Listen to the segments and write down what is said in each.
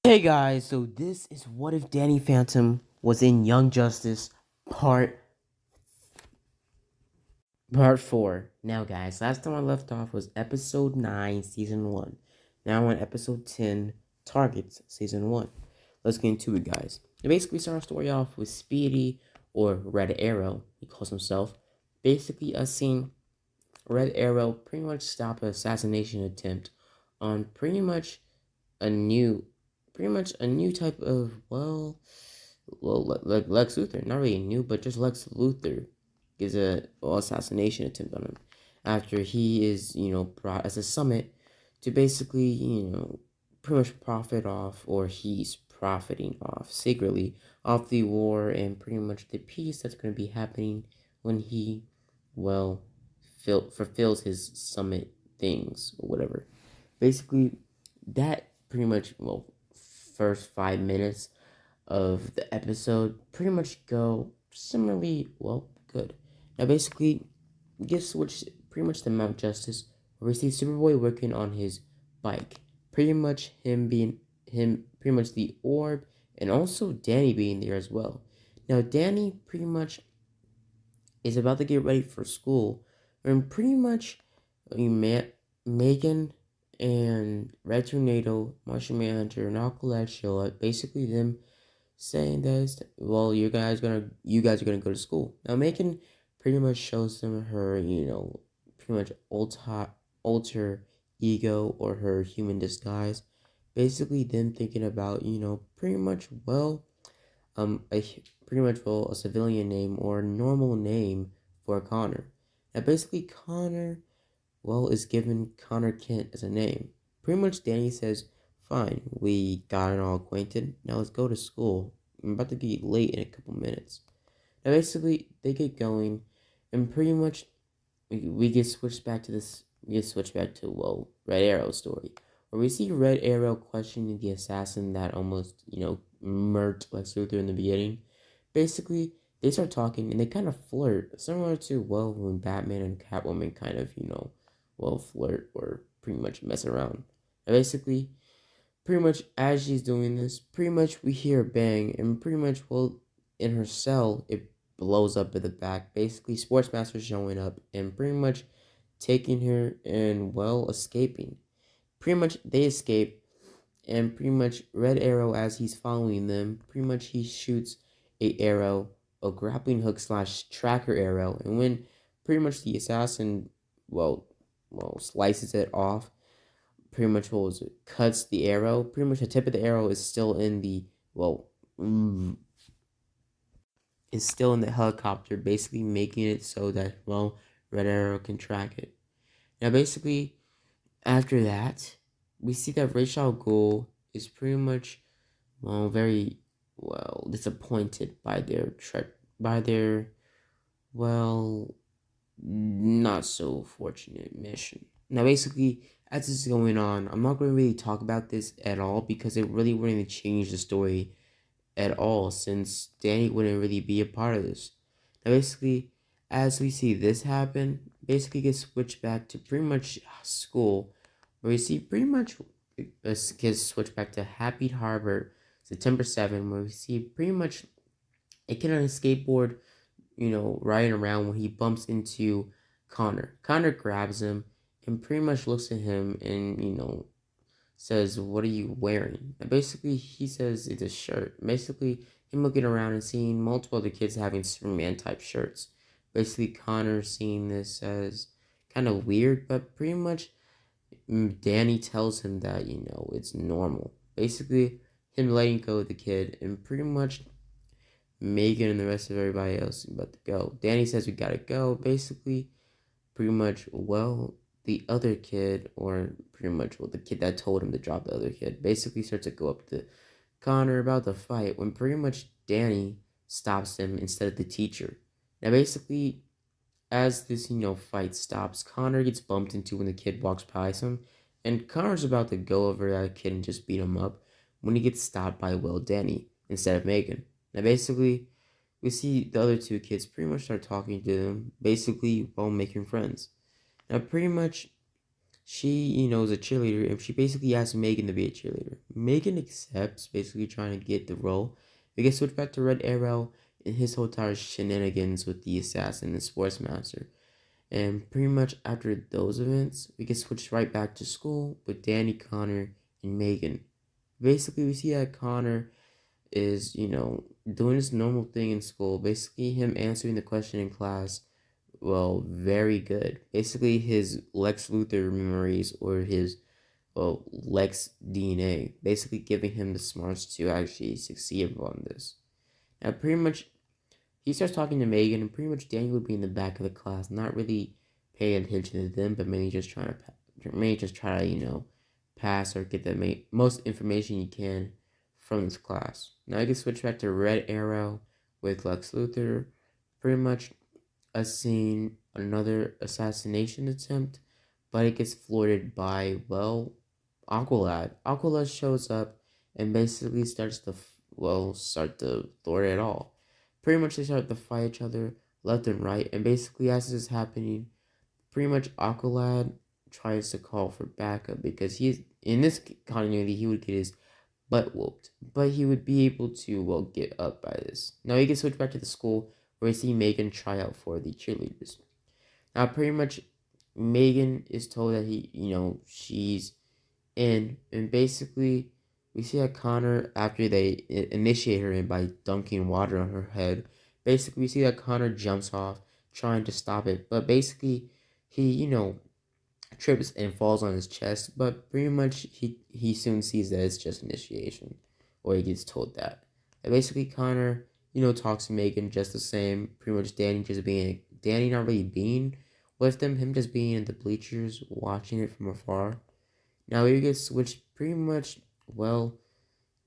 Hey guys, so this is What If Danny Phantom was in Young Justice part 4. Now guys, last time I left off was episode 9, season 1. Now on episode 10, Targets, season 1. Let's get into it, guys. It basically starts our story off with Speedy, or Red Arrow, he calls himself. Basically us seeing Red Arrow pretty much stop an assassination attempt on a new a new type of like Lex Luthor. Not really new, but just Lex Luthor gives a assassination attempt on him after he is brought as a summit to basically pretty much profit off, or he's profiting off secretly off the war and pretty much the peace that's going to be happening when he well fulfills his summit things or whatever. Basically, that pretty much first 5 minutes of the episode pretty much go similarly good. Now basically, get switched pretty much to Mount Justice, where we see Superboy working on his bike. Pretty much pretty much the orb, and also Danny being there as well. Now Danny pretty much is about to get ready for school, and pretty much Megan and Red Tornado, Martian Manhunter, and Alcolette show up. Basically, them saying that you guys are gonna go to school. Now, Megan pretty much shows them her pretty much alter ego, or her human disguise. Basically, them thinking about pretty much a a civilian name or normal name for Connor. Now, basically, Connor is given Connor Kent as a name. Pretty much Danny says, fine, we got all acquainted. Now let's go to school. I'm about to get late in a couple minutes. Now basically they get going, and pretty much we get switched back to Red Arrow story. Where we see Red Arrow questioning the assassin that almost, murked Lex Luthor in the beginning. Basically, they start talking and they kind of flirt, similar to when Batman and Catwoman kind of flirt or pretty much mess around. And basically, pretty much as she's doing this, pretty much we hear a bang, and pretty much in her cell it blows up at the back. Basically, Sportsmaster showing up and pretty much taking her and escaping. Pretty much they escape, and pretty much Red Arrow, as he's following them, pretty much he shoots a grappling hook / tracker arrow, and when pretty much the assassin slices it off, pretty much cuts the arrow. Pretty much the tip of the arrow is still in the is still in the helicopter, basically making it so that Red Arrow can track it. Now basically after that, we see that Ra's al Ghul is pretty much very disappointed by their not so fortunate mission. Now, basically, as this is going on, I'm not going to really talk about this at all because it really wouldn't change the story at all, since Danny wouldn't really be a part of this. Now, basically, as we see this happen, basically gets switched back to pretty much school, where we see pretty much gets switched back to Happy Harbor, September 7th, where we see pretty much a kid on a skateboard, riding around, when he bumps into Connor. Connor grabs him and pretty much looks at him and, says, what are you wearing? And basically he says it's a shirt. Basically him looking around and seeing multiple other kids having Superman type shirts. Basically Connor seeing this as kind of weird, but pretty much Danny tells him that, it's normal. Basically him letting go of the kid, and pretty much Megan and the rest of everybody else is about to go. Danny says we gotta go. Basically, pretty much, the other kid, or pretty much, the kid that told him to drop the other kid, basically starts to go up to Connor about the fight, when pretty much Danny stops him instead of the teacher. Now, basically, as this, fight stops, Connor gets bumped into when the kid walks past him, and Connor's about to go over that kid and just beat him up when he gets stopped by, Danny instead of Megan. Now, basically, we see the other two kids pretty much start talking to them, basically while making friends. Now, pretty much, she, is a cheerleader, and she basically asks Megan to be a cheerleader. Megan accepts, basically trying to get the role. We get switched back to Red Arrow and his whole entire shenanigans with the assassin and sportsmaster. And pretty much after those events, we get switched right back to school with Danny, Connor, and Megan. Basically, we see that Connor is, doing his normal thing in school. Basically, him answering the question in class, well, very good. Basically, his Lex Luthor memories or his, well, Lex DNA, basically giving him the smarts to actually succeed on this. Now, pretty much, he starts talking to Megan, and pretty much Daniel would be in the back of the class, not really paying attention to them, but mainly just try to, pass or get the most information you can from this class. Now you can switch back to Red Arrow with Lex Luthor. Pretty much a scene, another assassination attempt, but it gets thwarted by, well, Aqualad. Aqualad shows up and basically start to thwart it all. Pretty much they start to fight each other left and right, and basically as this is happening, pretty much Aqualad tries to call for backup because he's in this continuity he would get his butt whooped, but he would be able to, well, get up by this. Now he gets switched back to the school where we see Megan try out for the cheerleaders. Now pretty much Megan is told that she's in, and basically we see that Connor, after they initiate her in by dunking water on her head, basically we see that Connor jumps off trying to stop it, but basically he, trips and falls on his chest, but pretty much he soon sees that it's just initiation, or he gets told that. And basically Connor, talks to Megan just the same, pretty much Danny not really being with them, him just being in the bleachers watching it from afar. Now we get switched pretty much, well,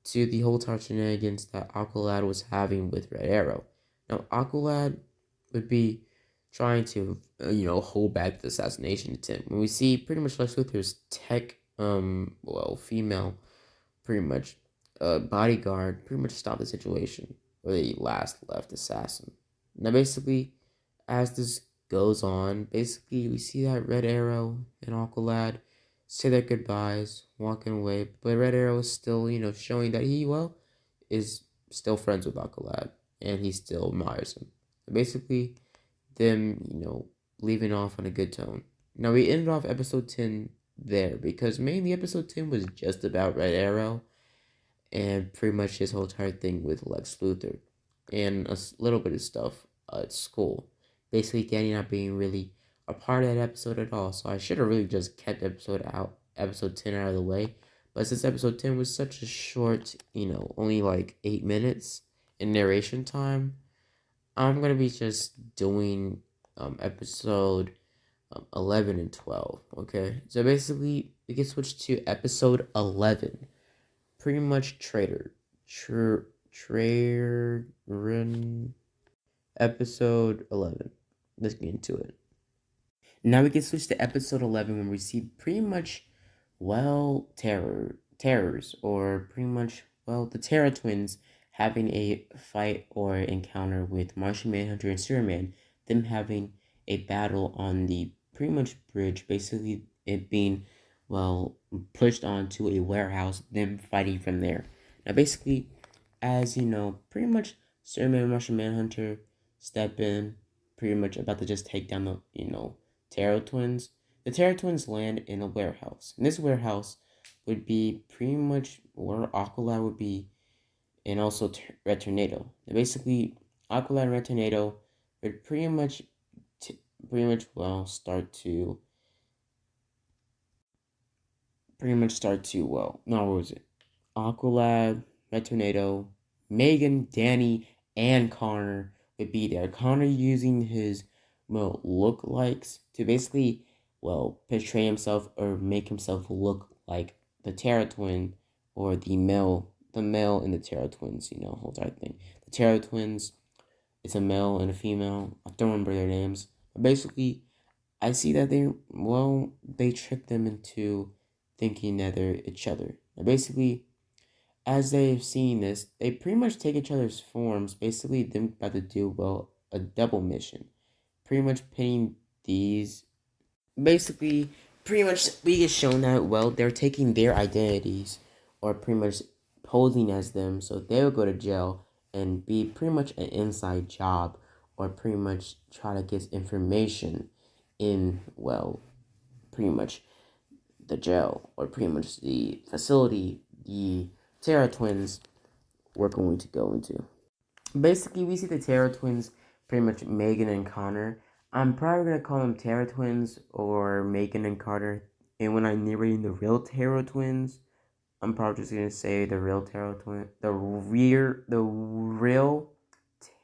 to the whole entire shenanigans that Aqualad was having with Red Arrow. Now Aqualad would be trying to, hold back the assassination attempt. When we see pretty much Lex Luthor's tech, female, pretty much, bodyguard, pretty much stop the situation, or the last left assassin. Now, basically, as this goes on, basically, we see that Red Arrow and Aqualad say their goodbyes, walking away, but Red Arrow is still, showing that he, well, is still friends with Aqualad, and he still admires him. Basically, them, leaving off on a good tone. Now, we ended off episode 10 there because mainly episode 10 was just about Red Arrow and pretty much his whole entire thing with Lex Luthor and a little bit of stuff at school. Basically, Danny not being really a part of that episode at all, so I should have really just kept episode 10 out of the way. But since episode 10 was such a short, only like 8 minutes in narration time, I'm gonna be just doing episode 11 and 12. Okay, so basically we can switch to episode 11. Pretty much trader episode 11. Let's get into it. Now we can switch to episode 11 when we see pretty much, well, terrors, or pretty much, well, the Terror Twins having a fight or encounter with Martian Manhunter and Superman, them having a battle on the pretty much bridge, basically it being, well, pushed onto a warehouse, them fighting from there. Now basically, as pretty much Superman and Martian Manhunter step in, pretty much about to just take down the, Terror Twins. The Terror Twins land in a warehouse. And this warehouse would be pretty much where Aqualad would be, and also Red Tornado. And basically, Aqualad and Red Tornado would pretty much, what was it? Aqualad, Red Tornado, Megan, Danny, and Connor would be there. Connor using his, lookalikes to basically, portray himself or make himself look like the Terra Twin, or the male in the Terra Twins, whole type thing. The Terra Twins, it's a male and a female. I don't remember their names. But basically, I see that they trick them into thinking that they're each other. And basically, as they've seen this, they pretty much take each other's forms. Basically, them about to do, a double mission. Pretty much pitting these. Basically, pretty much we get shown that, well, they're taking their identities or pretty much posing as them, so they'll go to jail and be pretty much an inside job or pretty much try to get information in, well, pretty much the jail or pretty much the facility the Terra Twins were going to go into. Basically, we see the Terra Twins, pretty much Megan and Connor. I'm probably gonna call them Terra Twins or Megan and Carter. And when I'm narrating the real Terra Twins, I'm probably just gonna say the real Terra Twin, the real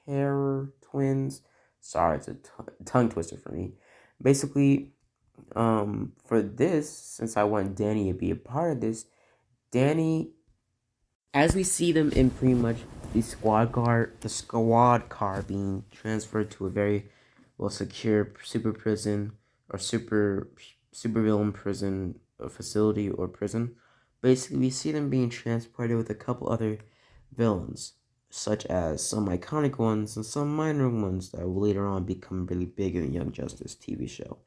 Terror Twins. Sorry, it's a tongue twister for me. Basically, for this, since I want Danny to be a part of this, Danny, as we see them in pretty much the squad car being transferred to a very well secure super prison or super villain prison facility or prison. Basically, we see them being transported with a couple other villains, such as some iconic ones and some minor ones that will later on become really big in the Young Justice TV show.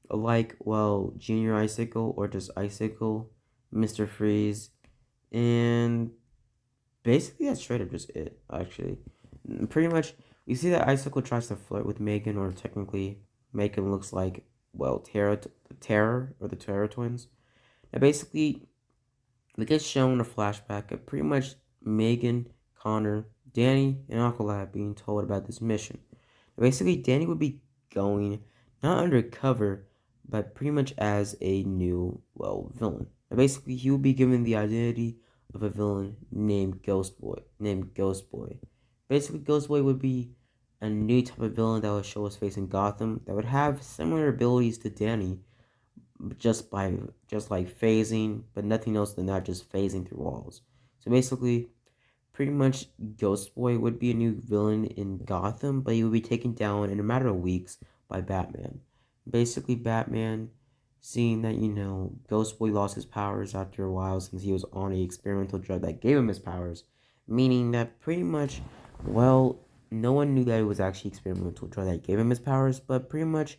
Like, well, Junior Icicle or just Icicle, Mr. Freeze, and basically that's straight up just it, actually. Pretty much, we see that Icicle tries to flirt with Megan, or technically, Megan looks like, well, Terror, or the Terror Twins. And basically, we get shown a flashback of pretty much Megan, Connor, Danny, and Aqualad being told about this mission. Basically, Danny would be going not undercover, but pretty much as a new, well, villain. And basically, he would be given the identity of a villain named Ghost Boy. Basically, Ghost Boy would be a new type of villain that would show his face in Gotham that would have similar abilities to Danny, just like phasing, but nothing else than that, just phasing through walls. So basically, pretty much Ghost Boy would be a new villain in Gotham, but he would be taken down in a matter of weeks by Batman. Basically, Batman, seeing that, Ghost Boy lost his powers after a while since he was on a experimental drug that gave him his powers, meaning that pretty much, well, no one knew that it was actually experimental drug that gave him his powers, but pretty much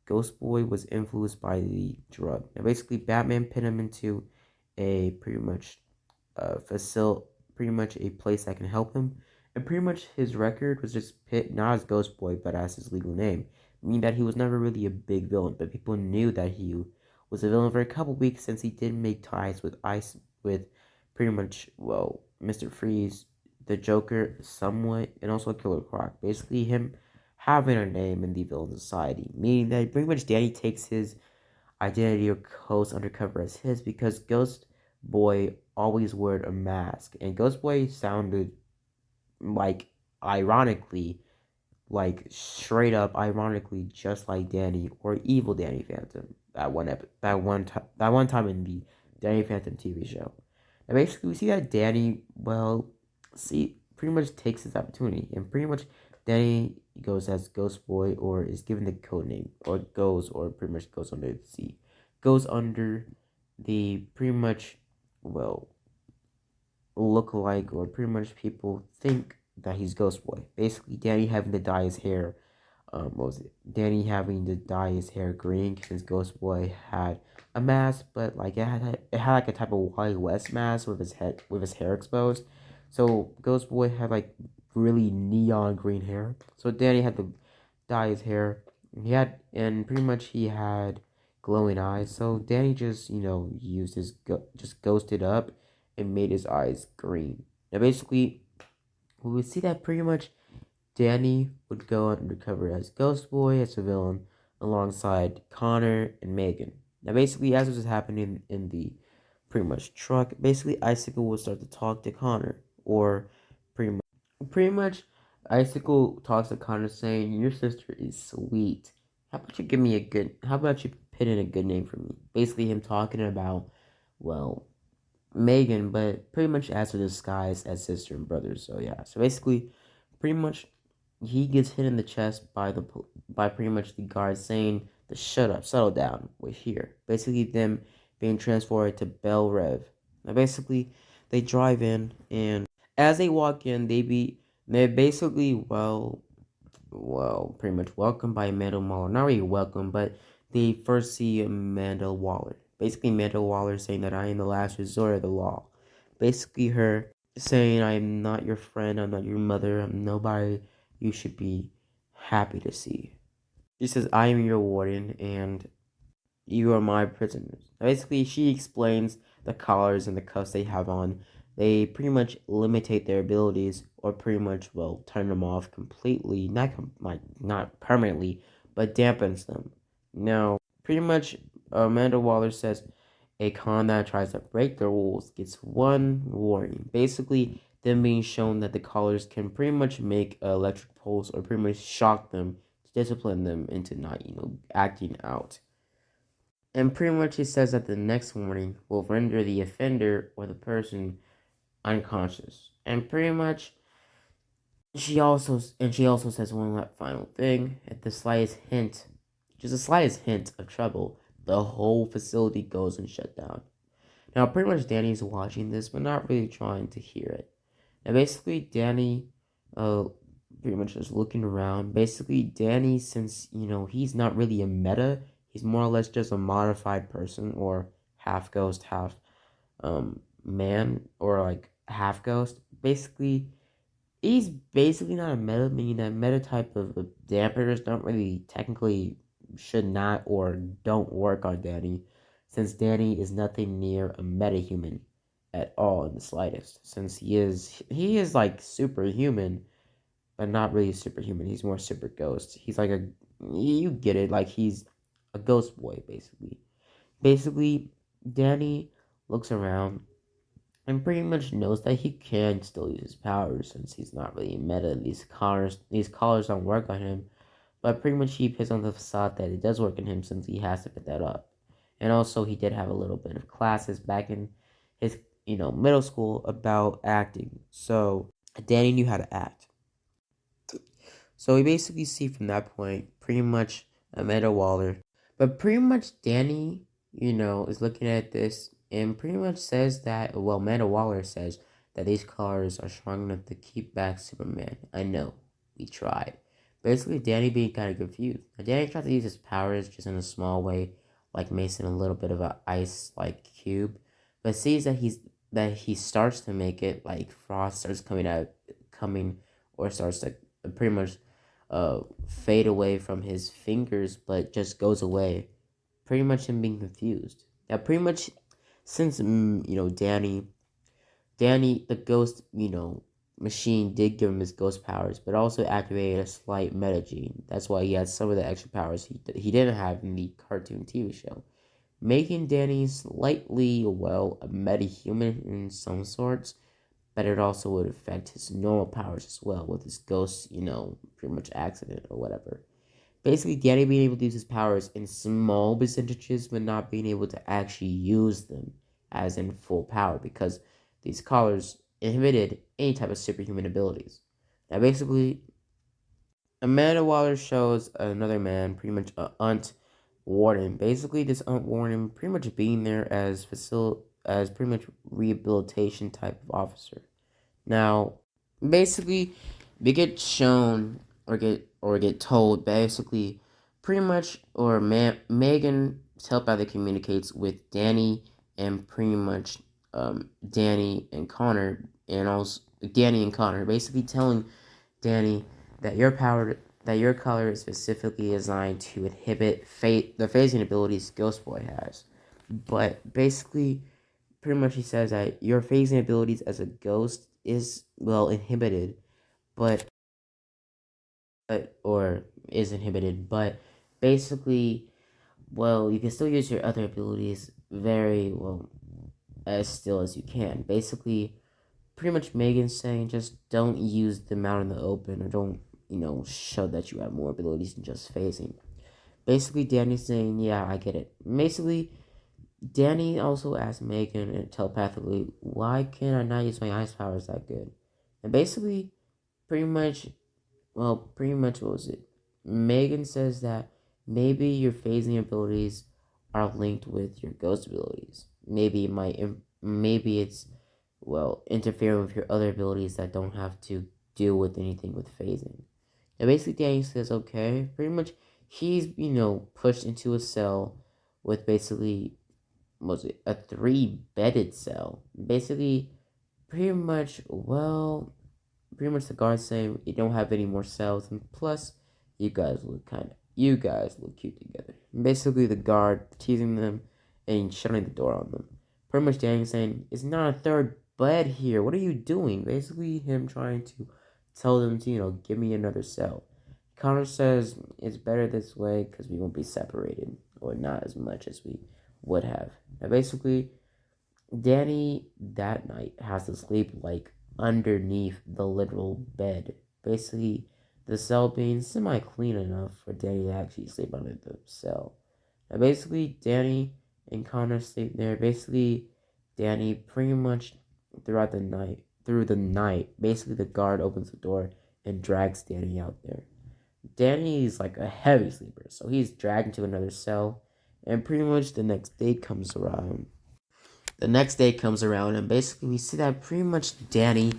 Ghost Boy was influenced by the drug. Now, basically, Batman put him into a pretty much a place that can help him. And pretty much his record was just pit not as Ghost Boy, but as his legal name, meaning that he was never really a big villain. But people knew that he was a villain for a couple weeks since he did make ties with pretty much, well, Mr. Freeze, the Joker, somewhat, and also Killer Croc. Basically, him having a name in the villain society, meaning that pretty much Danny takes his identity or goes undercover as his because Ghost Boy always wore a mask, and Ghost Boy sounded like ironically, like straight up ironically, just like Danny or evil Danny Phantom that one time in the Danny Phantom TV show. And basically, we see that Danny, well, pretty much takes his opportunity, and pretty much Danny goes as Ghost Boy or is given the code name or pretty much goes under the pretty much, well, look alike or pretty much people think that he's Ghost Boy. Basically, Danny having to dye his hair. What was it? Danny having to dye his hair green because Ghost Boy had a mask, but like it had like a type of Wild West mask with his hair exposed. So Ghost Boy had like really neon green hair. So Danny had to dye his hair. And pretty much he had glowing eyes. So Danny just used just ghosted up and made his eyes green. Now basically, we would see that pretty much Danny would go undercover as Ghost Boy as a villain alongside Connor and Megan. Now basically, as this is happening in the pretty much truck, basically Icicle will start to talk to Connor, or pretty much Icicle talks to Connor saying, "Your sister is sweet. How about you put in a good name for me?" Basically him talking about, well, Megan, but pretty much as a disguise as sister and brother. So yeah. So basically, pretty much he gets hit in the chest by pretty much the guard saying to shut up, settle down, we're here. Basically them being transported to Belle Reve. Now basically they drive in, and as they walk in, they're basically, well, pretty much welcomed by Amanda Muller. Not really welcome, but they first see Amanda Waller. Basically, Amanda Waller saying that I am the last resort of the law. Basically, her saying I'm not your friend, I'm not your mother, I'm nobody you should be happy to see. She says I am your warden and you are my prisoners. Basically, she explains the collars and the cuffs they have on. They pretty much limitate their abilities, or pretty much well turn them off completely. Not permanently, but dampens them. Now, pretty much, Amanda Waller says a con that tries to break the rules gets one warning. Basically, them being shown that the collars can pretty much make electric pulse or pretty much shock them, discipline them into not acting out. And pretty much he says that the next warning will render the offender or the person unconscious. And pretty much she also says one final thing. At the slightest hint, just the slightest hint of trouble, the whole facility goes and shut down. Now pretty much Danny's watching this but not really trying to hear it. And basically Danny pretty much just looking around. Basically Danny, since he's not really a meta, he's more or less just a modified person or half ghost, half man, or like half ghost. Basically, he's basically not a meta, meaning that meta type of dampeners don't really technically should not or don't work on Danny, since Danny is nothing near a meta human at all in the slightest. Since he is like superhuman, but not really superhuman. He's more super ghost. He's like you get it, like he's a ghost boy basically. Basically, Danny looks around and pretty much knows that he can still use his powers since he's not really meta. These collars don't work on him, but pretty much he puts on the facade that it does work on him since he has to put that up. And also he did have a little bit of classes back in his middle school about acting. So Danny knew how to act. So we basically see from that point pretty much Amanda Waller. But pretty much Danny, is looking at this and pretty much says that, well, Amanda Waller says that these cars are strong enough to keep back Superman. I know. We tried. Basically, Danny being kind of confused. Now, Danny tried to use his powers just in a small way, like making a little bit of an ice-like cube, but sees that he starts to make it like frost starts coming or starts to pretty much fade away from his fingers, but just goes away. Pretty much him being confused. Now, pretty much since Danny, the ghost, machine did give him his ghost powers, but also activated a slight meta gene. That's why he had some of the extra powers he didn't have in the cartoon TV show, making Danny slightly, well, a meta human in some sorts, but it also would affect his normal powers as well with his ghost, pretty much accident or whatever. Basically, Danny being able to use his powers in small percentages, but not being able to actually use them as in full power because these collars inhibited any type of superhuman abilities. Now, basically, Amanda Waller shows another man, pretty much a Unt Warden. Basically, this Unt Warden pretty much being there as pretty much rehabilitation type of officer. Now, basically, they get shown or get told basically, pretty much, or Megan telepathy communicates with Danny and pretty much Danny and Connor, and also Danny and Connor, basically telling Danny that your color is specifically designed to inhibit the phasing abilities Ghost Boy has, but basically pretty much he says that your phasing abilities as a ghost is well inhibited, but or is inhibited, but basically, well, you can still use your other abilities very well as still as you can. Basically, pretty much Megan's saying just don't use them out in the open or don't show that you have more abilities than just phasing. Basically, Danny's saying, yeah, I get it. Basically, Danny also asked Megan telepathically, why can I not use my ice powers that good? And basically, pretty much, what was it? Megan says that maybe your phasing abilities are linked with your ghost abilities. Maybe it's, well, interfering with your other abilities that don't have to deal with anything with phasing. And basically, Danny says, okay. Pretty much, he's pushed into a cell with basically, was it a three-bedded cell? Basically, pretty much, well, pretty much the guards saying you don't have any more cells, and plus, you guys look cute together. And basically, the guard teasing them and shutting the door on them. Pretty much, Danny saying it's not a third bed here. What are you doing? Basically, him trying to tell them to give me another cell. Connor says it's better this way because we won't be separated, or not as much as we would have. Now, basically, Danny that night has to sleep like underneath the literal bed. Basically, the cell being semi clean enough for Danny to actually sleep under the cell. Now, basically, Danny and Connor sleep there. Basically, Danny pretty much through the night, basically the guard opens the door and drags Danny out there. Danny's like a heavy sleeper, so he's dragged into another cell, and pretty much the next day comes around. And basically we see that pretty much Danny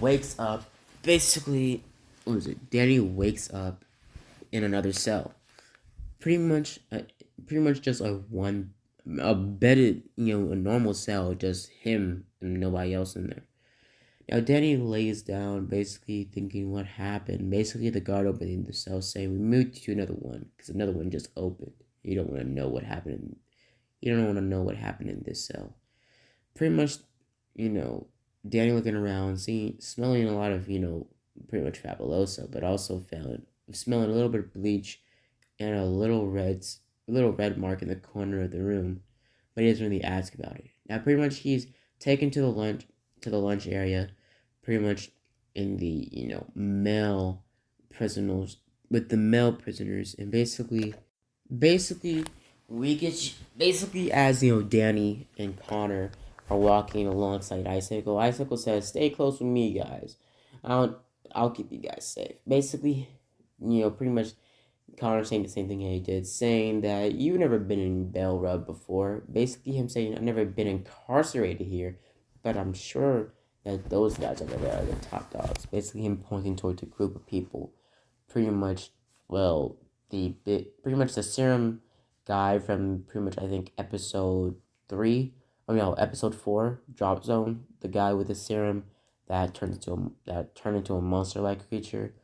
wakes up. Basically, what is it? Danny wakes up in another cell. Pretty much just a bedded, a normal cell, just him and nobody else in there. Now Danny lays down, basically thinking what happened. Basically, the guard opening the cell saying we moved to another one because another one just opened. You don't want to know what happened. You don't want to know what happened in this cell. Pretty much, Danny looking around, smelling a lot of, pretty much fabuloso, but also smelling a little bit of bleach and a little red mark in the corner of the room, but he doesn't really ask about it. Now, pretty much, he's taken to the lunch area, pretty much in the male prisoners with the male prisoners, and basically basically as Danny and Connor are walking alongside Icicle. Icicle says, "Stay close with me, guys. I'll keep you guys safe." Basically, pretty much Connor saying the same thing he did, saying that you've never been in Belle Reve before. Basically, him saying, "I've never been incarcerated here, but I'm sure that those guys over there are the top dogs." Basically, him pointing towards a group of people. Pretty much, well, pretty much the serum guy from pretty much I think episode 3. Oh no, episode 4, Drop Zone. The guy with the serum that turned into a monster-like creature.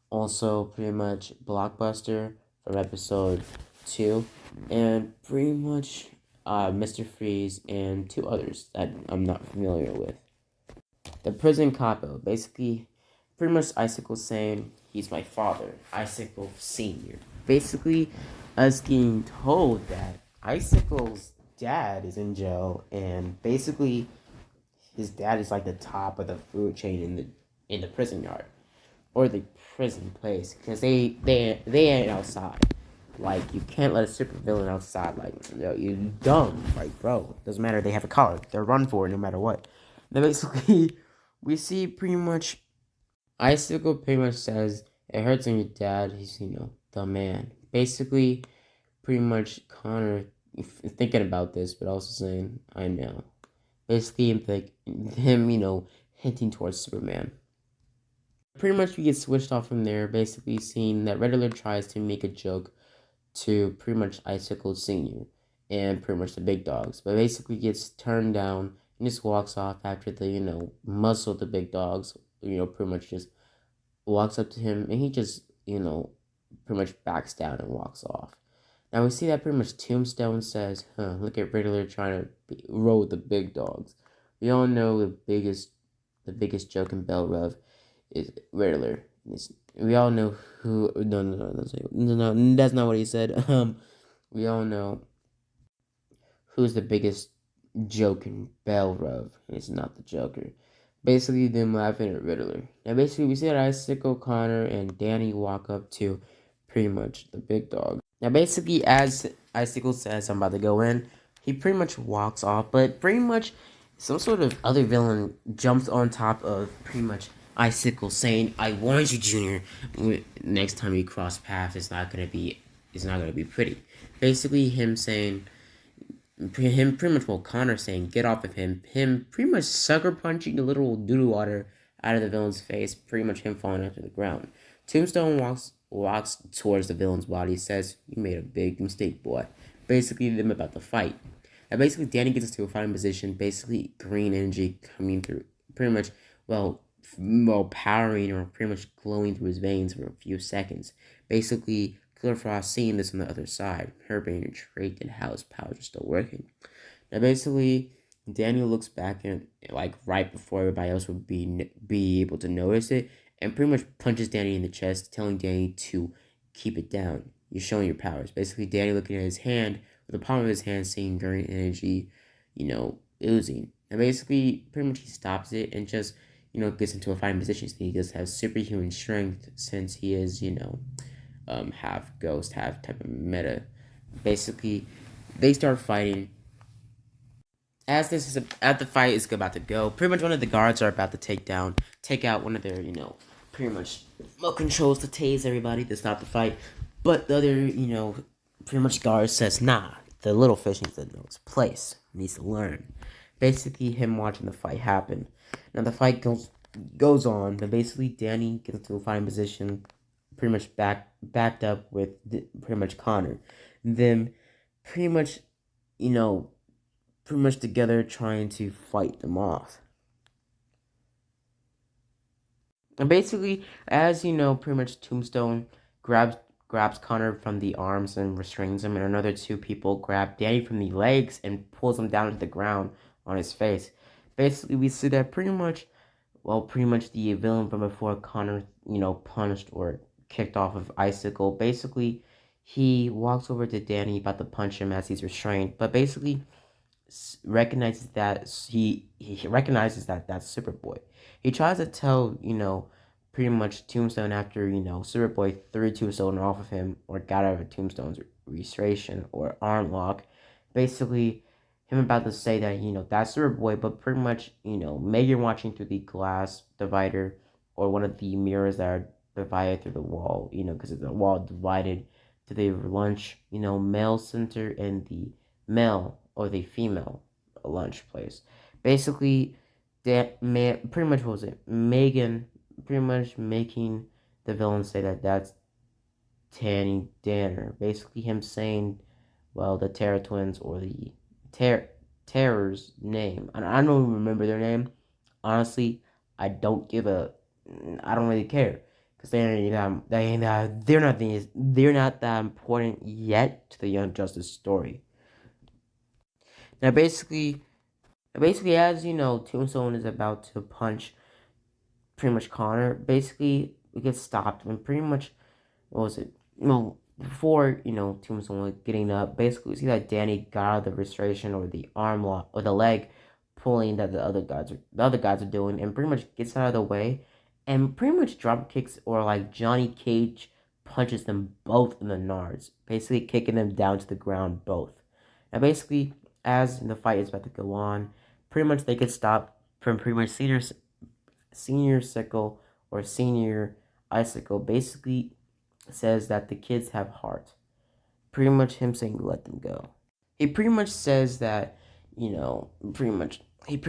Also, pretty much Blockbuster from episode 2, and pretty much Mr. Freeze and 2 others that I'm not familiar with. The prison capo, basically, pretty much Icicle saying he's my father, Icicle Senior. Basically, us getting told that Icicle's dad is in jail, and basically his dad is like the top of the food chain in the prison yard or the prison place, because they ain't outside. Like, you can't let a supervillain outside. Like, you dumb. Like, bro, doesn't matter. They have a collar. They're run for it no matter what. Then basically, we see pretty much Icicle pretty much says it hurts when your dad. He's the man. Basically, pretty much Connor thinking about this, but also saying I know. Basically, like him, hinting towards Superman. Pretty much we get switched off from there, basically seeing that Riddler tries to make a joke to pretty much Icicle Senior and pretty much the big dogs, but basically gets turned down and just walks off after the muscle the big dogs, pretty much just walks up to him, and he just pretty much backs down and walks off. Now we see that pretty much Tombstone says, look at Riddler trying to roll with the big dogs. We all know the biggest joke in Belle Reve is Riddler. We all know who. No, that's not what he said. We all know who's the biggest joke in Belle Reve. It's not the Joker. Basically, them laughing at Riddler. Now, basically, we see that Icicle, Connor, and Danny walk up to pretty much the big dog. Now, basically, as Icicle says, "I'm about to go in," he pretty much walks off, but pretty much some sort of other villain jumps on top of pretty much Icicle, saying, "I warned you, Junior. Next time you cross paths, it's not gonna be pretty." Basically, him pretty much, Connor saying, "Get off of him." Him pretty much sucker punching the little doo-doo water out of the villain's face. Pretty much him falling onto the ground. Tombstone walks towards the villain's body, says, "You made a big mistake, boy." Basically, them about to fight. And basically, Danny gets into a fighting position. Basically, green energy coming through, pretty much, powering or pretty much glowing through his veins for a few seconds. Basically, Killer Frost seeing this on the other side, her being intrigued and how his powers are still working. Now, basically, Daniel looks back and like right before everybody else would be able to notice it, and pretty much punches Danny in the chest, telling Danny to keep it down. You're showing your powers. Basically, Danny looking at his hand, with the palm of his hand, seeing green energy, oozing. And basically, pretty much he stops it and just gets into a fighting position. So he just has superhuman strength since he is half ghost, half type of meta. Basically, they start fighting. As the fight is about to go, pretty much one of the guards are about to take out one of their, pretty much remote controls to tase everybody to stop the fight. But the other, pretty much guard says, nah, the little fish needs to know his place, needs to learn. Basically, him watching the fight happen. Now the fight goes on, but basically Danny gets into a fighting position, pretty much backed up with pretty much Connor. Then, pretty much, pretty much together trying to fight them off. And basically, as pretty much Tombstone grabs Connor from the arms and restrains him, and another two people grab Danny from the legs and pulls him down to the ground on his face. Basically, we see that pretty much the villain from before Connor, punched or kicked off of Icicle. Basically, he walks over to Danny about to punch him as he's restrained, but basically recognizes that he recognizes that that's Superboy. He tries to tell pretty much Tombstone after Superboy threw Tombstone off of him or got out of Tombstone's restoration or arm lock. Basically, him about to say that that's Superboy, but pretty much Megan watching through the glass divider or one of the mirrors that are divided through the wall. Because it's a wall divided to the lunch male center and the male or the female lunch place. Basically, that man pretty much, what was it? Megan pretty much making the villain say that that's Tanny Danner. Basically, him saying, well, the Terror Twins or the Terror's name. I don't even remember their name. Honestly, I don't really care because they're not that important yet to the Young Justice story. Now, basically, as Tombstone is about to punch pretty much Connor. Basically, we get stopped when pretty much, what was it? Before Tombstone was getting up. Basically, we see that Danny got out of the restoration or the arm lock or the leg pulling that the other guys are doing, and pretty much gets out of the way, and pretty much drop kicks or like Johnny Cage punches them both in the nards, basically kicking them down to the ground both. And basically, as the fight is about to go on, pretty much they get stopped from pretty much senior sickle or senior icicle. Basically says that the kids have heart. Pretty much him saying let them go. He pretty much says that he pretty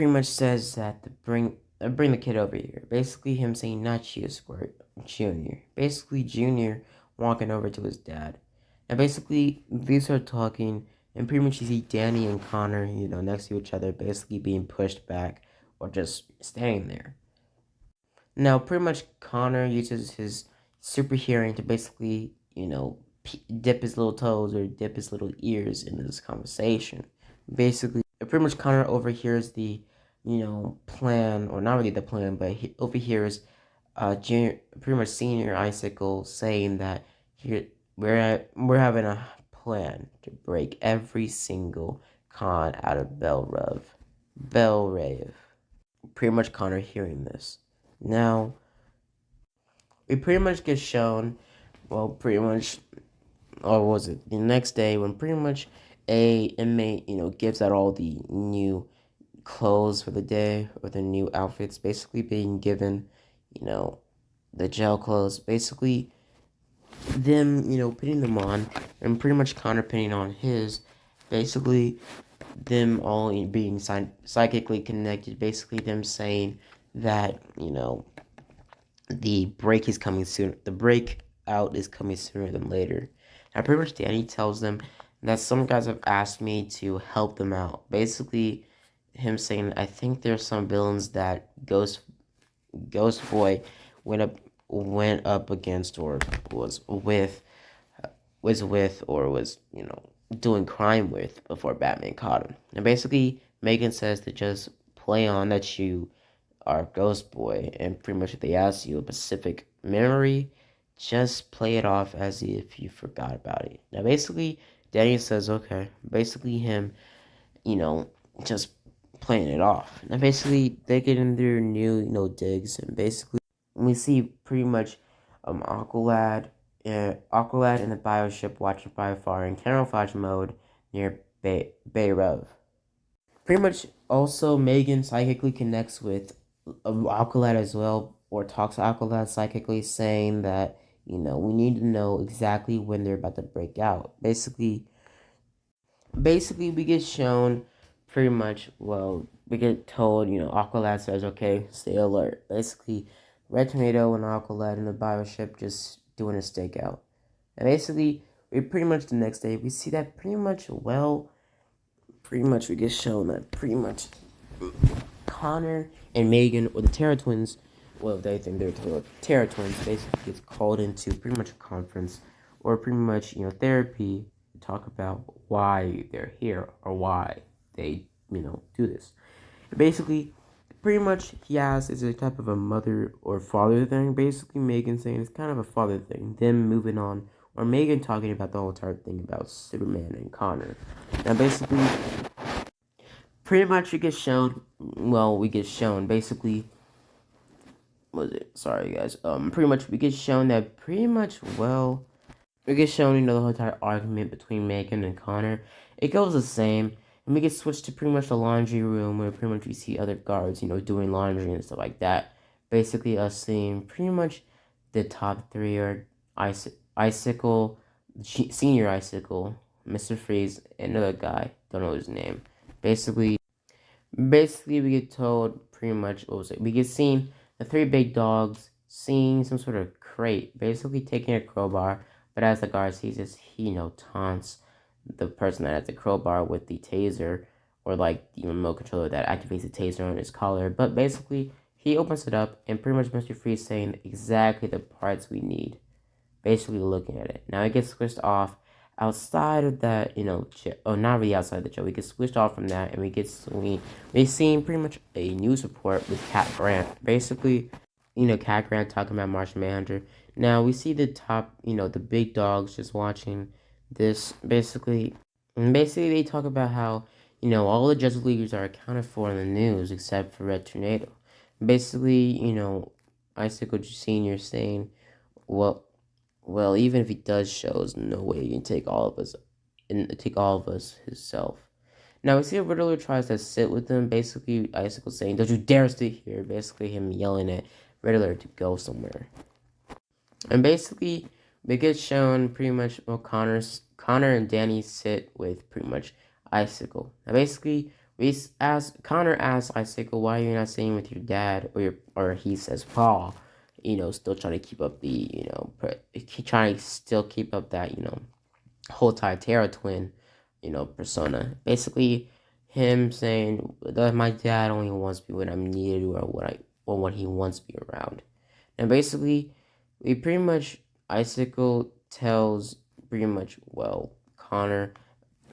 much says that to bring the kid over here. Basically him saying not you, Squirt, Junior. Basically Junior walking over to his dad. And basically these are talking, and pretty much you see Danny and Connor, next to each other, basically being pushed back or just staying there. Now, pretty much Connor uses his super hearing to basically, dip his little toes or dip his little ears into this conversation. Basically, pretty much Connor overhears the, plan, or not really the plan, but he overhears pretty much Senior Icicle saying that we're having a plan to break every single con out of Belle Reve. Pretty much Connor hearing this. Now, we pretty much get shown, or was it the next day when pretty much a inmate, gives out all the new clothes for the day or the new outfits, basically being given, the jail clothes, basically them, putting them on, and pretty much Connor putting on his, basically them all being psychically connected, basically them saying that, the break is coming soon. The break out is coming sooner than later. Now, pretty much Danny tells them that some guys have asked me to help them out. Basically, him saying, I think there's some villains that Ghost Boy went up went up against or was doing crime with before Batman caught him. And basically, Megan says to just play on that you are Ghost Boy, and pretty much if they ask you a specific memory, just play it off as if you forgot about it. Now, basically, Danny says, okay. Basically, him, you know, just playing it off. Now, basically, they get in their new, digs, and basically, we see pretty much Aqualad, in the bioship watching by far in camouflage mode near Bay Reve. Pretty much also Megan psychically connects with Aqualad as well, or talks to Aqualad psychically, saying that, we need to know exactly when they're about to break out. Basically we get shown pretty much, well, we get told, Aqualad says, okay, stay alert. Basically, Red Tornado and Aqualad in the bioship just doing a stakeout. And basically, we pretty much the next day, we see that pretty much we get shown that pretty much Connor and Megan, or the Terra Twins, well, they think they're Terra Twins, basically gets called into pretty much a conference, or pretty much, therapy, to talk about why they're here, or why they, do this. Basically, pretty much he asks, is it a type of a mother or father thing? Basically, Megan saying it's kind of a father thing. Then moving on, or Megan talking about the whole entire thing about Superman and Connor. Now, basically, pretty much we get shown. Well, we get shown basically. Was it? Sorry, guys. Pretty much we get shown that pretty much we get shown, the whole entire argument between Megan and Connor. It goes the same. And we get switched to pretty much the laundry room where pretty much we see other guards, doing laundry and stuff like that. Basically, us seeing pretty much the top three are Icicle, Senior Icicle, Mr. Freeze, and another guy. Don't know his name. Basically, we get told pretty much, what was it? We get seen the three big dogs seeing some sort of crate, basically taking a crowbar. But as the guard sees this, he, taunts the person that has the crowbar with the taser, or like the remote controller that activates the taser on his collar. But basically, he opens it up, and pretty much Mr. Freeze saying exactly the parts we need. Basically, looking at it. Now it gets switched off outside of that, not really outside the show. We get switched off from that, and we seen pretty much a news report with Cat Grant. Basically, Cat Grant talking about Martian Manhunter. Now we see the top, the big dogs just watching this. Basically, they talk about how, all the Justice Leaguers are accounted for in the news except for Red Tornado. Basically, Icicle Senior saying, well, even if he does show us, no way he can take all of us himself. Now we see Riddler tries to sit with him. Basically, Icicle saying, "Don't you dare sit here!" Basically, him yelling at Riddler to go somewhere. And basically, we get shown pretty much, well, Connor and Danny sit with pretty much Icicle. Now basically, Connor asks Icicle, "Why are you not sitting with your dad?" Or he says, "Paul." Still trying to keep up trying to still keep up that, whole Terra Twin, persona. Basically, him saying that my dad only wants me when I'm needed, or when he wants me around. And basically, we pretty much, Icicle tells pretty much, well, Connor,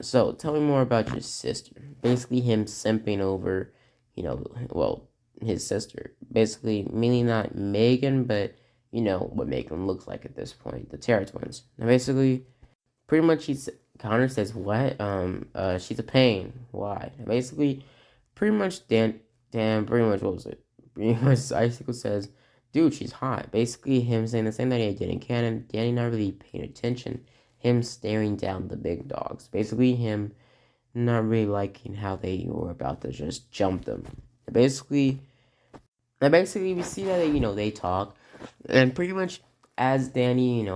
so tell me more about your sister. Basically, him simping over, his sister. Basically, meaning not Megan, but what Megan looks like at this point, the Terra Twins. Now, basically, pretty much Connor says, "What? She's a pain. Why?" And basically, pretty much Dan, pretty much, what was it? Pretty much Icicle says, "Dude, she's hot." Basically, him saying the same thing he did in canon. Danny not really paying attention. Him staring down the big dogs. Basically, him not really liking how they were about to just jump them. Basically, we see that they talk, and pretty much as Danny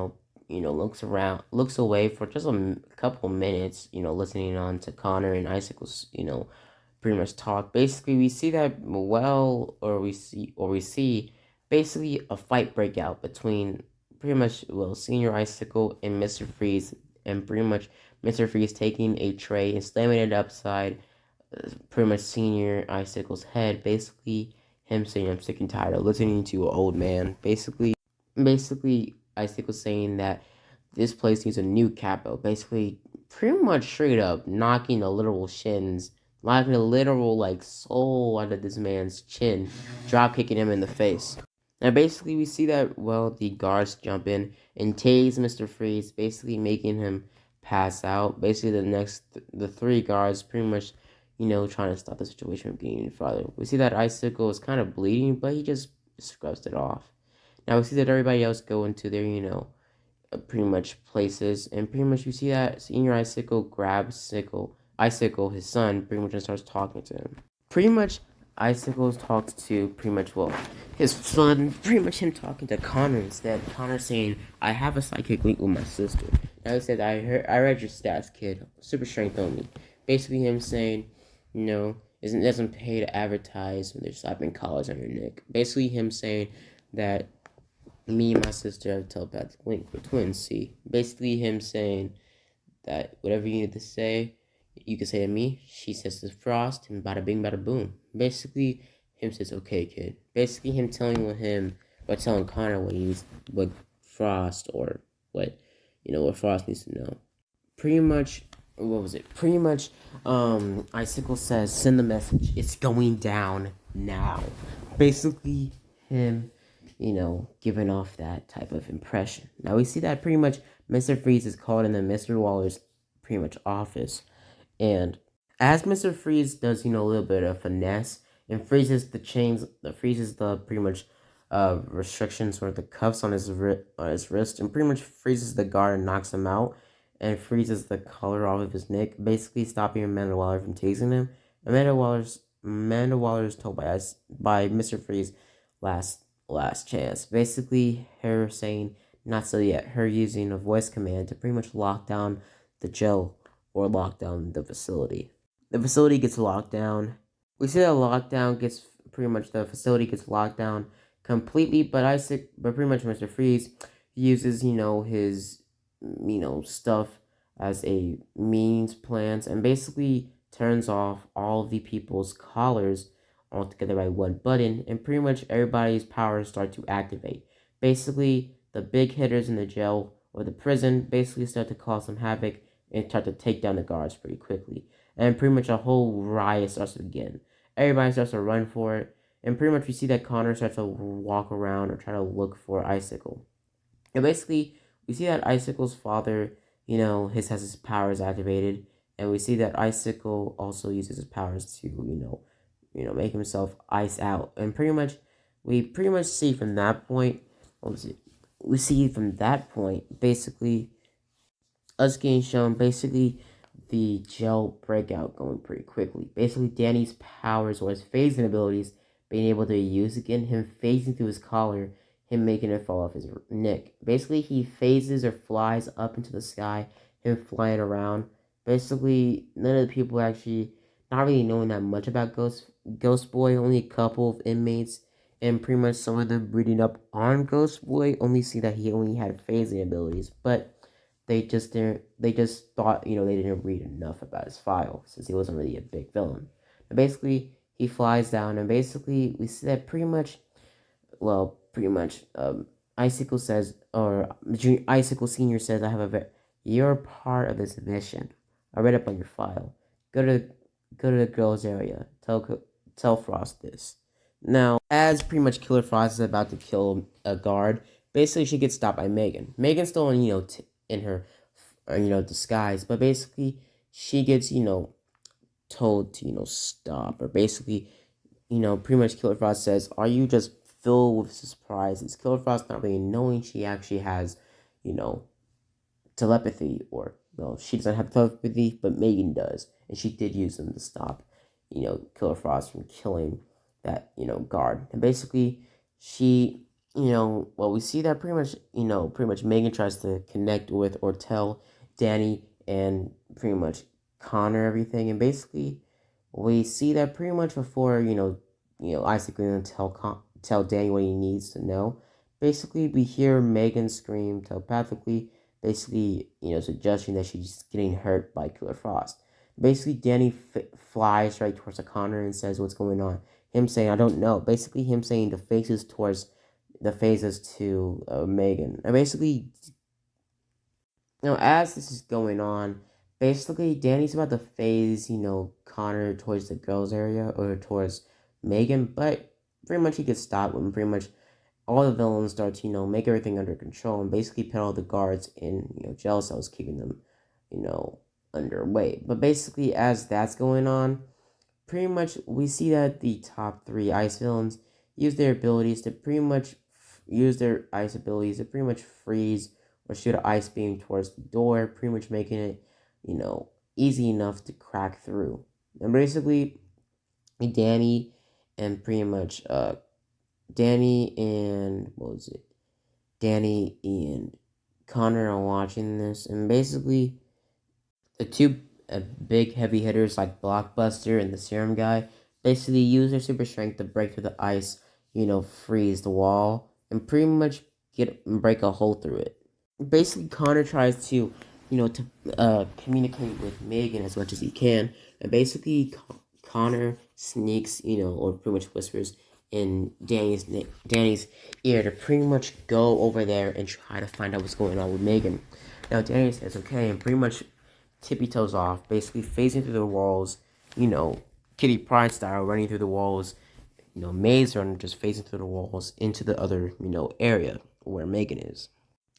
looks away for just a couple minutes, listening on to Connor and Icicle's pretty much talk. Basically, we see that we see basically a fight break out between pretty much, well, Senior Icicle and Mr. Freeze, and pretty much Mr. Freeze taking a tray and slamming it upside pretty much Senior Icicle's head. Basically, him saying, "I'm sick and tired of listening to an old man." Basically, Icicle saying that this place needs a new capo. Basically, pretty much straight up knocking the literal shins, knocking the literal like soul out of this man's chin, drop kicking him in the face. Now, basically, we see that, well, the guards jump in and tase Mr. Freeze, basically making him pass out. Basically, the three guards pretty much, trying to stop the situation from getting any farther. We see that Icicle is kind of bleeding, but he just scrubs it off. Now, we see that everybody else go into their, pretty much places, and pretty much we see that Senior Icicle grabs Icicle, his son, pretty much and starts talking to him. Pretty much, Icicles talks to pretty much, well, his son, pretty much him talking to Connor instead. Connor saying, "I have a psychic link with my sister." Now he said, I read your stats, kid. Super strength only." Basically him saying, it doesn't pay to advertise when they're slapping collars on your neck. Basically him saying that me and my sister have a telepathic link. We're twins, see? Basically him saying that whatever you need to say, you can say to me. She says to Frost, and bada bing, bada boom. Basically, him says, "Okay, kid." Basically, him telling Connor what Frost or what Frost needs to know. Pretty much, what was it? Pretty much, Icicle says, "Send the message. It's going down now." Basically, him, giving off that type of impression. Now we see that pretty much Mr. Freeze is called in the Mr. Waller's pretty much office. And as Mr. Freeze does, a little bit of finesse and freezes the pretty much restrictions or the cuffs on his wrist, and pretty much freezes the guard and knocks him out, and freezes the collar off of his neck, basically stopping Amanda Waller from tasing him. Amanda Waller is told by Mr. Freeze last chance. Basically, her saying not so yet. Her using a voice command to pretty much lock down the jail or lock down the facility. The facility gets locked down. We see that the facility gets locked down completely, but pretty much Mr. Freeze uses, his, stuff as a means plans, and basically turns off all of the people's collars altogether by one button, and pretty much everybody's powers start to activate. Basically, the big hitters in the jail or the prison basically start to cause some havoc and start to take down the guards pretty quickly. And pretty much a whole riot starts to begin. Everybody starts to run for it, and pretty much we see that Connor starts to walk around or try to look for Icicle. And basically, we see that Icicle's father, has his powers activated, and we see that Icicle also uses his powers to, make himself ice out. And we pretty much see from that point, basically, us getting shown basically the gel breakout going pretty quickly. Basically, Danny's powers or his phasing abilities being able to use again, him phasing through his collar, him making it fall off his neck. Basically, he phases or flies up into the sky, him flying around. Basically, none of the people actually not really knowing that much about Ghost Boy. Only a couple of inmates and pretty much some of them reading up on Ghost Boy only see that he only had phasing abilities, but they just didn't. They just thought, they didn't read enough about his file since he wasn't really a big villain. But basically, he flies down, and basically we see that Icicle says, or Icicle Senior says, "You're part of this mission. I read up on your file. Go to the girls' area. Tell Frost this." Now, as pretty much Killer Frost is about to kill a guard, basically she gets stopped by Megan. Megan's still in her disguise, but basically she gets told to stop, or basically pretty much Killer Frost says, "Are you just filled with surprises?" Killer Frost not really knowing she actually has telepathy, or she doesn't have telepathy, but Megan does, and she did use them to stop Killer Frost from killing that guard. And basically she we see that pretty much Megan tries to connect with or tell Danny and pretty much Connor everything, and basically we see that pretty much before Isaac gonna tell Danny what he needs to know. Basically, we hear Megan scream telepathically, basically, suggesting that she's getting hurt by Killer Frost. Basically, Danny flies right towards Connor and says, "What's going on?" Him saying, "I don't know." Basically, him saying the faces to Megan. And basically, as this is going on, basically Danny's about to phase, Connor towards the girls area or towards Megan, but pretty much he gets stopped when pretty much all the villains start to, make everything under control and basically put all the guards in, jail cells, keeping them, underway. But basically, as that's going on, pretty much we see that the top three ice villains use their ice abilities to pretty much freeze or shoot an ice beam towards the door, pretty much making it, easy enough to crack through. And basically, Danny and pretty much Danny and what was it? Danny and Connor are watching this, and basically the two big heavy hitters like Blockbuster and the Serum guy basically use their super strength to break through the ice, freeze the wall, and pretty much break a hole through it. Basically, Connor tries to, communicate with Megan as much as he can, and basically Connor sneaks, or pretty much whispers in Danny's ear to pretty much go over there and try to find out what's going on with Megan. Now Danny says okay, and pretty much tippy toes off, basically phasing through the walls, Kitty Pryde style, running through the walls, Maze Runner just phasing through the walls into the other, area where Megan is.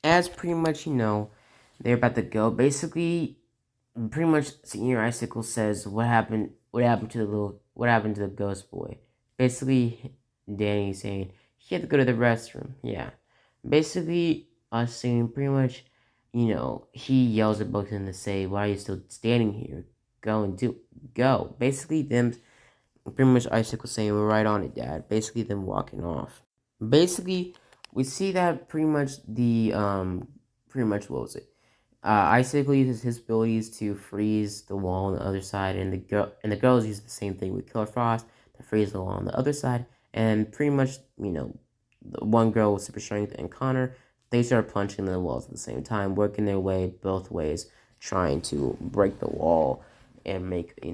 As pretty much, they're about to go, basically, pretty much Senior Icicle says, what happened to the ghost boy? Basically, Danny saying, he had to go to the restroom, yeah. Basically, us saying pretty much, he yells at both of them to say, why are you still standing here? Go. Basically, them, pretty much Icicle saying, we're right on it, Dad. Basically, them walking off. Basically, we see that pretty much what was it? Icicle uses his abilities to freeze the wall on the other side, and the girls use the same thing with Killer Frost to freeze the wall on the other side. And pretty much, the one girl with super strength and Connor, they start punching the walls at the same time, working their way both ways, trying to break the wall and make a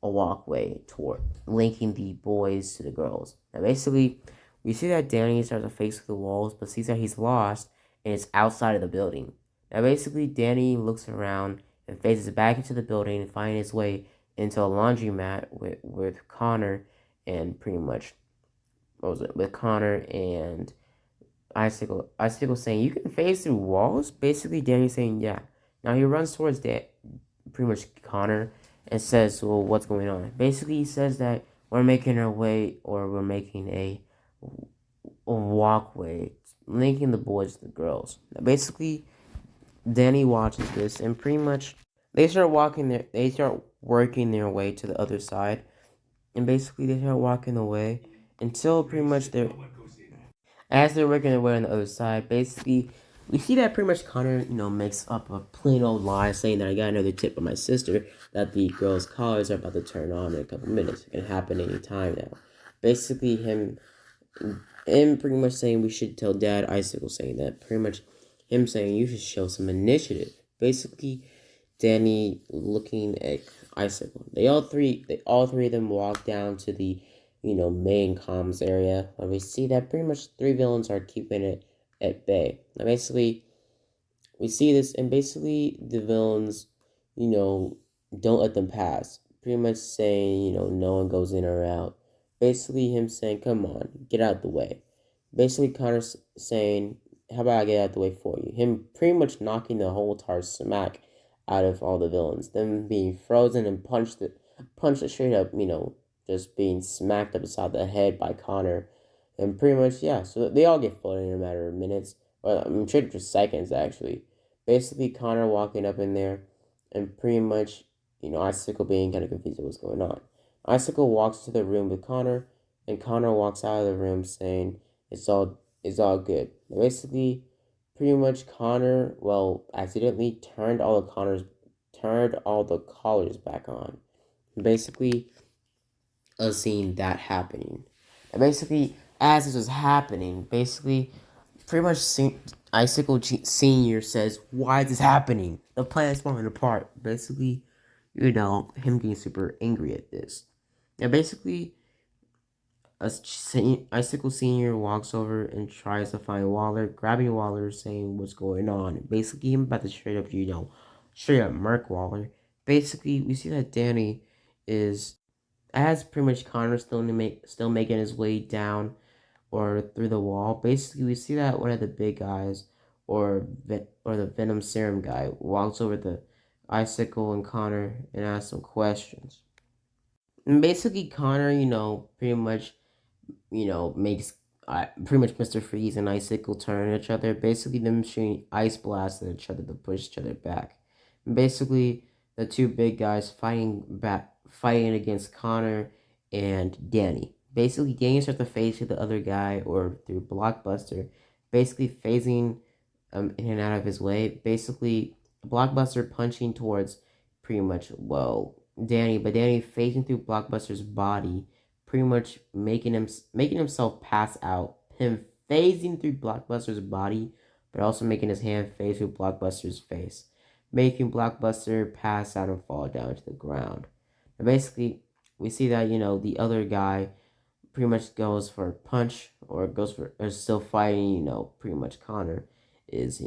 walkway toward linking the boys to the girls. Now, basically, we see that Danny starts to face the walls, but sees that he's lost and is outside of the building. Now, basically, Danny looks around and faces back into the building and finds his way into a laundromat with Connor and pretty much, with Connor and Icicle saying, you can phase through walls? Basically, Danny saying, yeah. Now, he runs towards pretty much Connor and says, well, what's going on? Basically, he says that we're making a walkway linking the boys to the girls. Now, basically, Danny watches this and pretty much they start working their way to the other side, and basically they start walking away until pretty much as they're working their way on the other side, basically we see that pretty much Connor, makes up a plain old lie saying that I got another tip from my sister that the girls' collars are about to turn on in a couple minutes. It can happen anytime now. Basically him pretty much saying we should tell Dad. Icicle saying that pretty much him saying you should show some initiative. Basically, Danny looking at Icicle. They all three of them walk down to the main comms area, and we see that pretty much three villains are keeping it at bay. Now, basically, we see this, and basically the villains, don't let them pass. Pretty much saying, no one goes in or out. Basically, him saying, come on, get out the way. Basically, Connor's saying, how about I get out the way for you? Him pretty much knocking the whole tar smack out of all the villains. Them being frozen and punched straight up, just being smacked upside the head by Connor. And pretty much, yeah, so they all get floated in a matter of minutes. Well, I'm sure just seconds, actually. Basically, Connor walking up in there and pretty much, Icicle being kind of confused with what's going on. Icicle walks to the room with Connor, and Connor walks out of the room saying, it's all good. Basically, pretty much Connor, accidentally turned all the collars back on. Basically, seeing that happening. And basically, as this was happening, basically, pretty much Icicle Senior says, "Why is this happening? The planet's falling apart." Basically, him getting super angry at this. Now, basically, Icicle Senior walks over and tries to find Waller, grabbing Waller, saying what's going on. Basically, him about to straight up murk Waller. Basically, we see that Danny is as pretty much Connor still making his way down or through the wall. Basically, we see that one of the big guys or the Venom Serum guy walks over to Icicle and Connor and asks some questions. And basically, Connor, pretty much makes pretty much Mr. Freeze and Icicle turn at each other. Basically, them shooting ice blasts at each other to push each other back. And basically, the two big guys fighting against Connor and Danny. Basically, Danny starts to phase to the other guy or through Blockbuster, basically phasing in and out of his way. Basically, Blockbuster punching towards pretty much Danny, but Danny phasing through Blockbuster's body, pretty much making himself pass out. Him phasing through Blockbuster's body, but also making his hand phase through Blockbuster's face, making Blockbuster pass out and fall down to the ground. And basically, we see that the other guy pretty much goes for a punch or is still fighting. Pretty much Connor is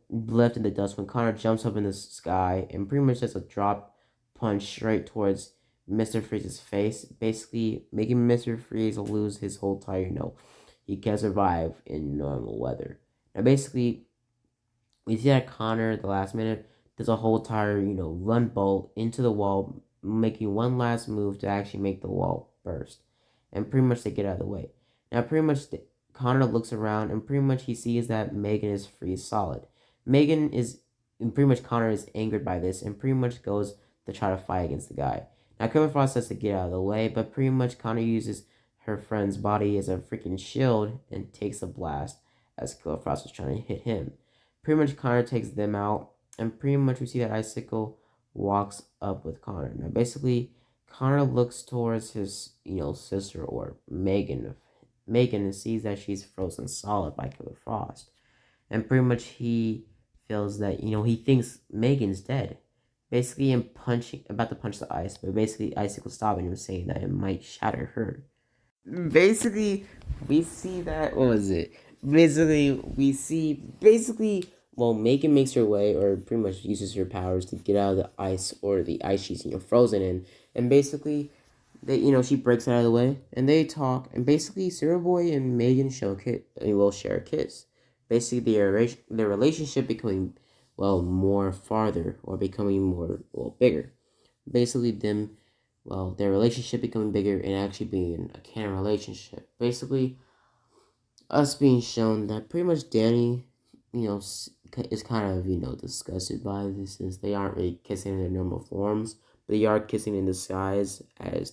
left in the dust when Connor jumps up in the sky and pretty much does a drop punch straight towards Mr. Freeze's face, basically making Mr. Freeze lose his whole tire. He can't survive in normal weather. Now, basically, we see that Connor at the last minute does a whole tire, run bolt into the wall, making one last move to actually make the wall burst, and pretty much they get out of the way. Now, pretty much Connor looks around and pretty much he sees that Megan is freeze solid. And pretty much Connor is angered by this and pretty much goes to try to fight against the guy. Now, Killer Frost has to get out of the way, but pretty much Connor uses her friend's body as a freaking shield and takes a blast as Killer Frost was trying to hit him. Pretty much Connor takes them out, and pretty much we see that Icicle walks up with Connor. Now, basically, Connor looks towards his, sister or Megan, and sees that she's frozen solid by Killer Frost. And pretty much he feels that, he thinks Megan's dead. Basically, him about to punch the ice, but basically Icicle stopping him, saying that it might shatter her. Basically, we see that, what was it? Megan makes her way, or pretty much uses her powers to get out of the ice, or the ice she's, frozen in. And basically, she breaks out of the way, and they talk, and basically, Zero Boy and Megan will share a kiss. Basically, their relationship becoming, more farther, or becoming more, bigger. Basically, their relationship becoming bigger and actually being a canon relationship. Basically, us being shown that pretty much Danny, is kind of, disgusted by this since they aren't really kissing in their normal forms, but they are kissing in disguised as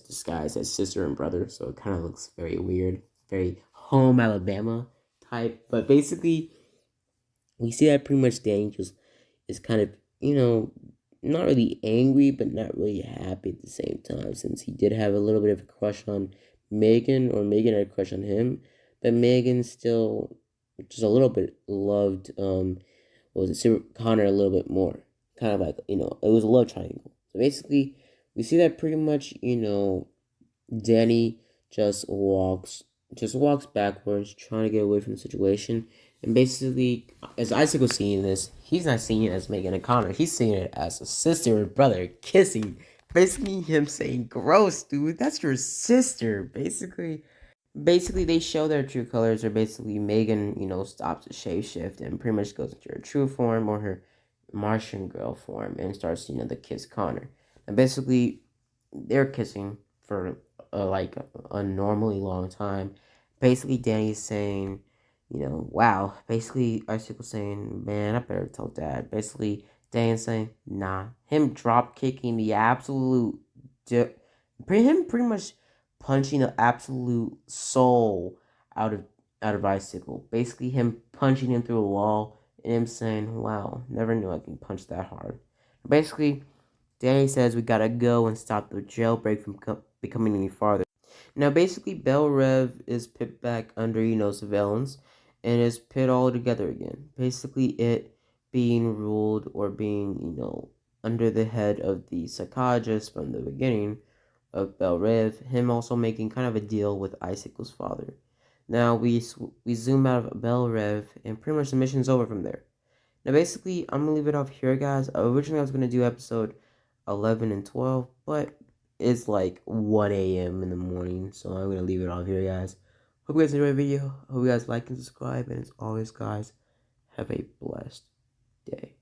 sister and brother, so it kind of looks very weird, very home Alabama type. But basically, we see that pretty much Danny just is kind of, not really angry, but not really happy at the same time, since he did have a little bit of a crush on Megan, or Megan had a crush on him, but Megan still just a little bit loved, Connor a little bit more. Kind of like, it was a love triangle. So basically, we see that pretty much, Danny just walks backwards, trying to get away from the situation. And basically, as Icicle seeing this, he's not seeing it as Megan and Connor. He's seeing it as a sister and brother kissing. Basically, him saying, "Gross, dude, that's your sister." Basically, they show their true colors. Or basically, Megan, stops to shapeshift and pretty much goes into her true form, or her Martian girl form, and starts, to kiss Connor. And basically, they're kissing for like a normally long time. Basically, Danny's saying, wow. Basically, Icicle saying, "Man, I better tell Dad." Basically, Danny's saying, "Nah." Him drop kicking the absolute, him pretty much punching the absolute soul out of Icicle. Basically, him punching him through a wall, and him saying, "Wow, never knew I can punch that hard." Basically, Danny says we gotta go and stop the jailbreak from becoming any farther. Now, basically, Belle Reve is picked back under, surveillance, and it's pit all together again. Basically, it being ruled or being, under the head of the psychologist from the beginning of Belle Reve, him also making kind of a deal with Icicle's father. Now we zoom out of Belle Reve, and pretty much the mission's over from there. Now, basically, I'm gonna leave it off here, guys. Originally, I was gonna do episode 11 and 12, but it's like 1 a.m. in the morning, so I'm gonna leave it off here, guys. Hope you guys enjoyed the video. Hope you guys like and subscribe, and as always, guys, have a blessed day.